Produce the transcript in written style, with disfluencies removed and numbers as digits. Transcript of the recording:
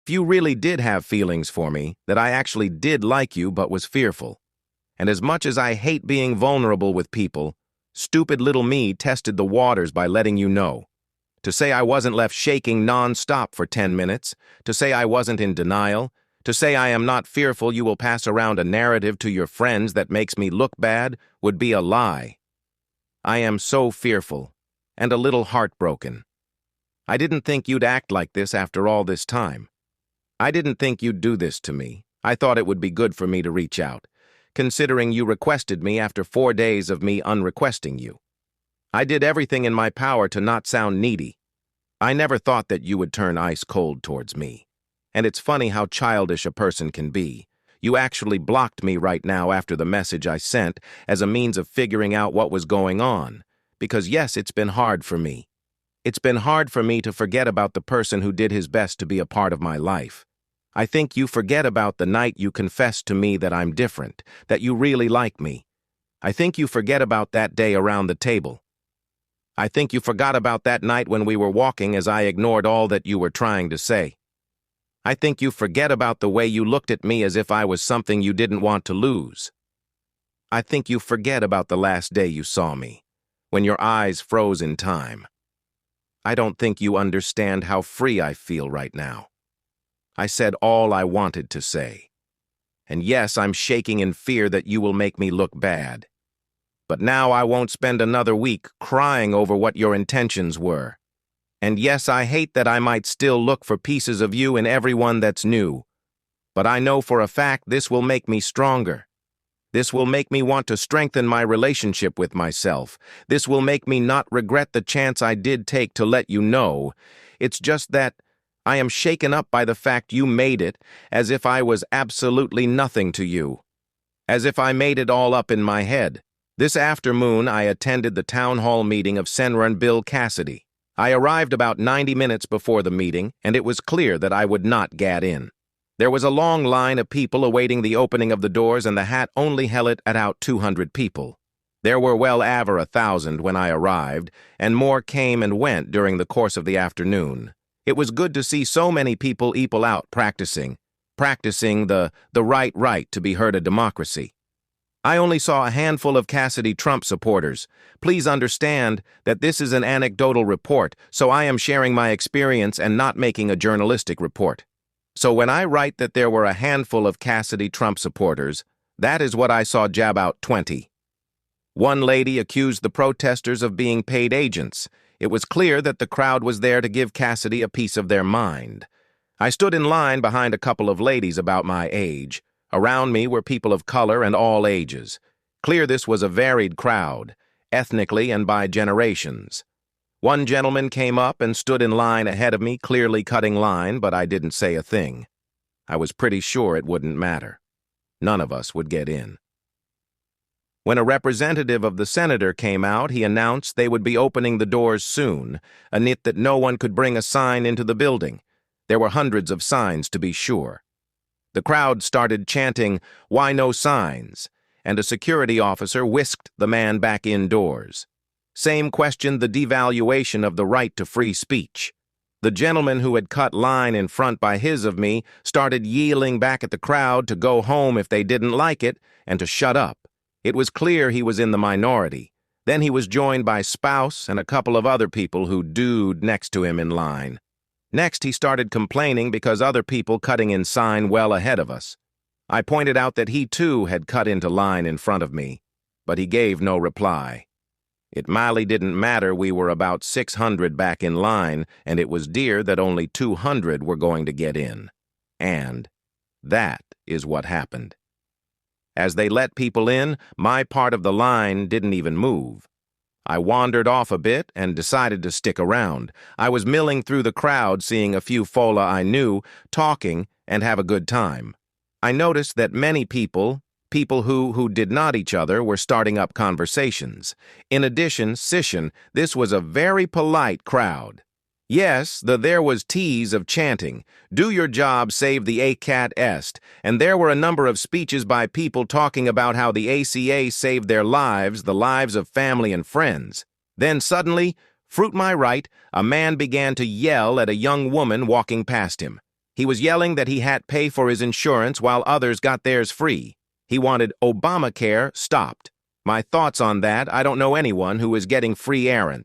If you really did have feelings for me, that I actually did like you but was fearful. And as much as I hate being vulnerable with people, stupid little me tested the waters by letting you know. To say I wasn't left shaking non-stop for 10 minutes, to say I wasn't in denial, to say I am not fearful you will pass around a narrative to your friends that makes me look bad would be a lie. I am so fearful, and a little heartbroken. I didn't think you'd act like this after all this time. I didn't think you'd do this to me. I thought it would be good for me to reach out, considering you requested me after 4 days of me unrequesting you. I did everything in my power to not sound needy. I never thought that you would turn ice cold towards me. And it's funny how childish a person can be. You actually blocked me right now after the message I sent as a means of figuring out what was going on. Because yes, it's been hard for me. It's been hard for me to forget about the person who did his best to be a part of my life. I think you forget about the night you confessed to me that I'm different, that you really like me. I think you forget about that day around the table. I think you forgot about that night when we were walking as I ignored all that you were trying to say. I think you forget about the way you looked at me as if I was something you didn't want to lose. I think you forget about the last day you saw me, when your eyes froze in time. I don't think you understand how free I feel right now. I said all I wanted to say. And yes, I'm shaking in fear that you will make me look bad. But now I won't spend another week crying over what your intentions were. And yes, I hate that I might still look for pieces of you in everyone that's new. But I know for a fact this will make me stronger. This will make me want to strengthen my relationship with myself. This will make me not regret the chance I did take to let you know. It's just that I am shaken up by the fact you made it as if I was absolutely nothing to you. As if I made it all up in my head. This afternoon, I attended the town hall meeting of Senra and Bill Cassidy. I arrived about 90 minutes before the meeting, and it was clear that I would not get in. There was a long line of people awaiting the opening of the doors, and the hat only held it at out 200 people. There were well over 1,000 when I arrived, and more came and went during the course of the afternoon. It was good to see so many people out practicing the right to be heard of democracy. I only saw a handful of Cassidy Trump supporters. Please understand that this is an anecdotal report, so I am sharing my experience and not making a journalistic report. So when I write that there were a handful of Cassidy Trump supporters, that is what I saw jab out 20. One lady accused the protesters of being paid agents. It was clear that the crowd was there to give Cassidy a piece of their mind. I stood in line behind a couple of ladies about my age. Around me were people of color and all ages. Clear this was a varied crowd, ethnically and by generations. One gentleman came up and stood in line ahead of me, clearly cutting line, but I didn't say a thing. I was pretty sure it wouldn't matter. None of us would get in. When a representative of the senator came out, he announced they would be opening the doors soon, a nit that no one could bring a sign into the building. There were hundreds of signs, to be sure. The crowd started chanting, "Why no signs?" and a security officer whisked the man back indoors. Same questioned the devaluation of the right to free speech. The gentleman who had cut line in front by his of me started yelling back at the crowd to go home if they didn't like it and to shut up. It was clear he was in the minority. Then he was joined by spouse and a couple of other people who dude next to him in line. Next, he started complaining because other people cutting in sign well ahead of us. I pointed out that he too had cut into line in front of me, but he gave no reply. It mildly didn't matter we were about 600 back in line, and it was dear that only 200 were going to get in. And that is what happened. As they let people in, my part of the line didn't even move. I wandered off a bit and decided to stick around. I was milling through the crowd, seeing a few fola I knew, talking, and have a good time. I noticed that many people who did not each other, were starting up conversations. In addition, this was a very polite crowd. Yes, there was tease of chanting, "Do your job, save the ACAT est," and there were a number of speeches by people talking about how the ACA saved their lives, the lives of family and friends. Then suddenly, fruit my right, a man began to yell at a young woman walking past him. He was yelling that he had to pay for his insurance while others got theirs free. He wanted Obamacare stopped. My thoughts on that: I don't know anyone who is getting free errands.